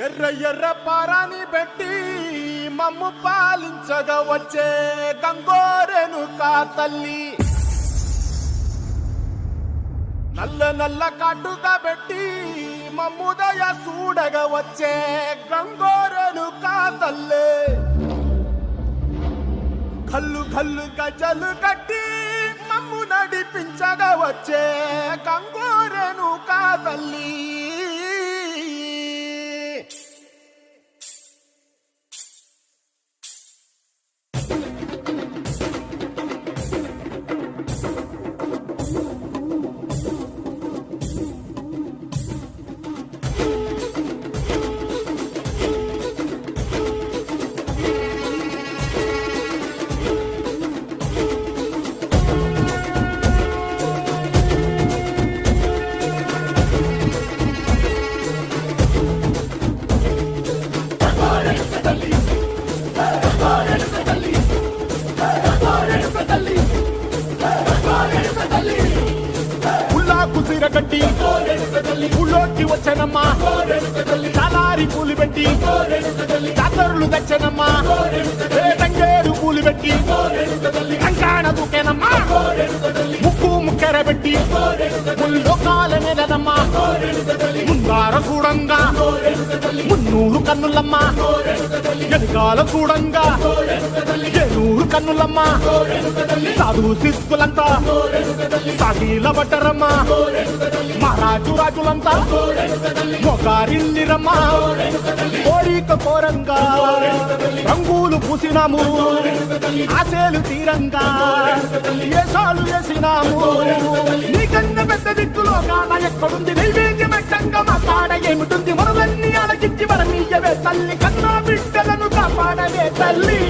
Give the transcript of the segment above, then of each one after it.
ఎర్ర ఎర్ర పారాని పెట్టి మమ్ము పాలించగా వచ్చే గంగోరెను కా తల్లి, నల్ల నల్ల కాటుగా పెట్టి మమ్ముదయ చూడగా వచ్చే గంగోరెను కా తల్లి, కల్లు కల్లు గజలు కట్టి మమ్ము నడిపించగా వచ్చే గంగోరెను కా తల్లి. కట్టి ఊళ్ళోకి వచ్చనమ్మా, చాలారి పూలు పెట్టి జాతరులు తెచ్చనమ్మా, తంగేరు పూలు పెట్టి కంకాణ దూకేనమ్మా, ముక్కు ముక్కెర పెట్టి ముల్లోకాల మీదనమ్మా, ముందార చూడంగా మున్నూరు కన్నులమ్మా, ఎనకాల చూడంగా ఏనూరు కన్నులమ్మా, సాధు సిద్ధులంతా సాగిల బట్టరమ్మా, మహారాజు రాజులంతా మొగారిల్లిరమ్మా, కోరిక కోరంగా రంగులు పూసినాము, ఆశలు తీరంగా ఏసాలు వేసినాము, నీకన్నా పెద్ద దిక్కులో కాన ఎక్కడుంది నైవేద్యమట్టంగా మా కాడ ఏమిటుంది, మనలన్నీ అలకించి వరమీయవే తల్లి, కన్నా బిడ్డలను కాపాడవే తల్లి.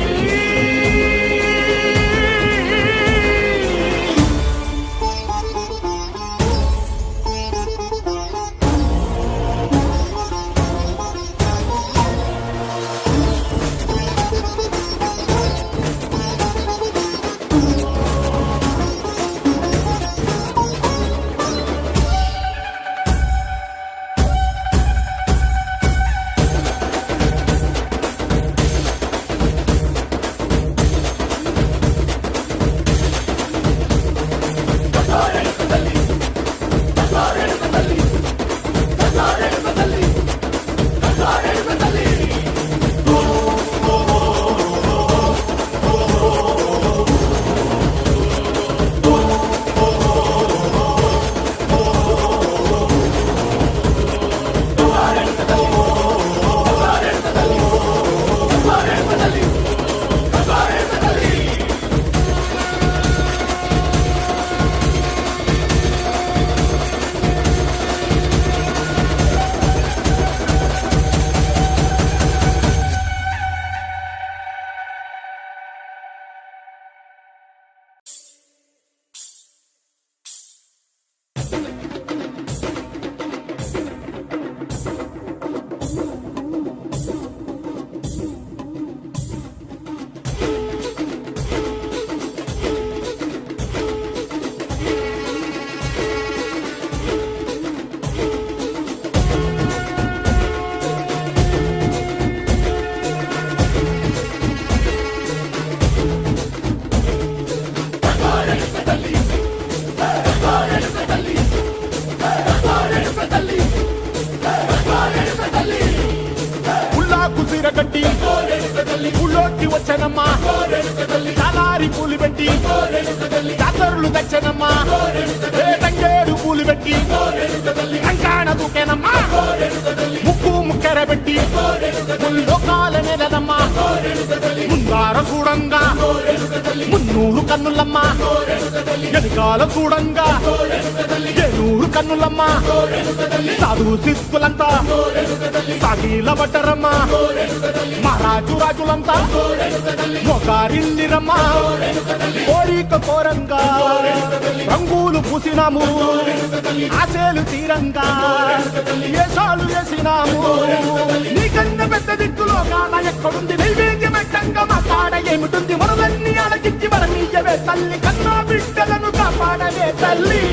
కట్టి ఊళ్ళోకి వచ్చనమ్మా, చాలారి పూలు పెట్టి జాతరులు తెచ్చనమ్మా, తంగేరు పూలు పెట్టి కంకాణ దూకేనమ్మా, ముక్కు ముక్కెర పెట్టి ముల్లోకాల మీదనమ్మా, ముందార చూడంగా మున్నూరు కన్నులమ్మా, ఎనకాల చూడంగా ఏనూరు కన్నులమ్మా, సాధు సిద్ధులంతా సాగిల బట్టరమ్మా, మహారాజు రాజులంతా మొగారిల్లిరమ్మా, కోరిక కోరంగా రంగులు పూసినాము, ఆశలు తీరంగా ఏసాలు వేసినాము, నీకన్నా పెద్ద దిక్కులో కాన ఎక్కడుంది నైవేద్యమట్టంగా మా కాడ ఏమిటుంది, మనలన్నీ అలకించి వరమీయవే తల్లి, కన్నా బిడ్డలను కాపాడవే తల్లి.